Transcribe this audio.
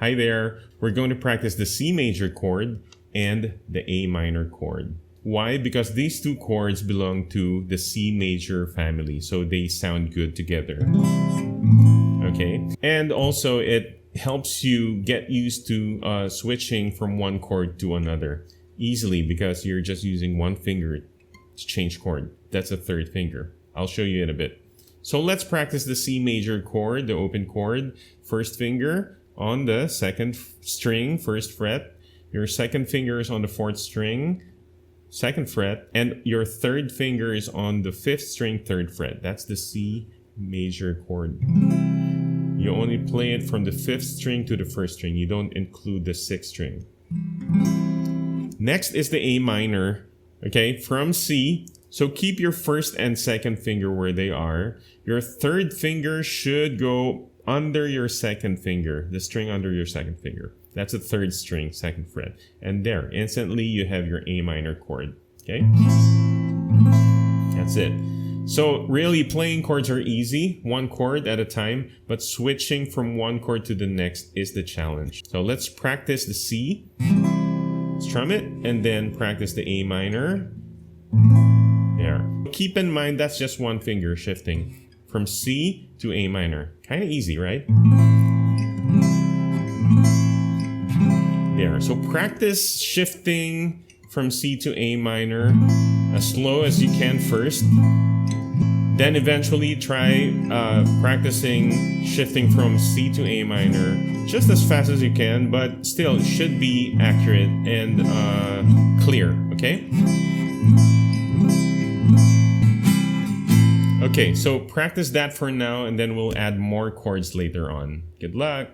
Hi there. We're going to practice the C major chord and the A minor chord. Why? Because these two chords belong to the C major family, so they sound good together. Okay? And also it helps you get used to switching from one chord to another easily because you're just using one finger to change chord. That's a third finger. I'll show you in a bit. So let's practice the C major chord, the open chord. First finger on the second string, first fret. Your second finger is on the fourth string, second fret. And your third finger is on the fifth string, third fret. That's the C major chord. You only play it from the fifth string to the first string. You don't include the sixth string. Next is the A minor, okay, from C. So keep your first and second finger where they are. Your third finger should go under your second finger, the string under your second finger. That's the third string, second fret. And there, instantly you have your A minor chord, okay? That's it. So really playing chords are easy, one chord at a time, but switching from one chord to the next is the challenge. So let's practice the C, strum it, and then practice the A minor. There. Keep in mind that's just one finger shifting from C to A minor. Kind of easy, right? There. So practice shifting from C to A minor as slow as you can first. Then eventually try practicing shifting from C to A minor just as fast as you can, but still it should be accurate and clear, okay? Okay, so practice that for now and then we'll add more chords later on. Good luck!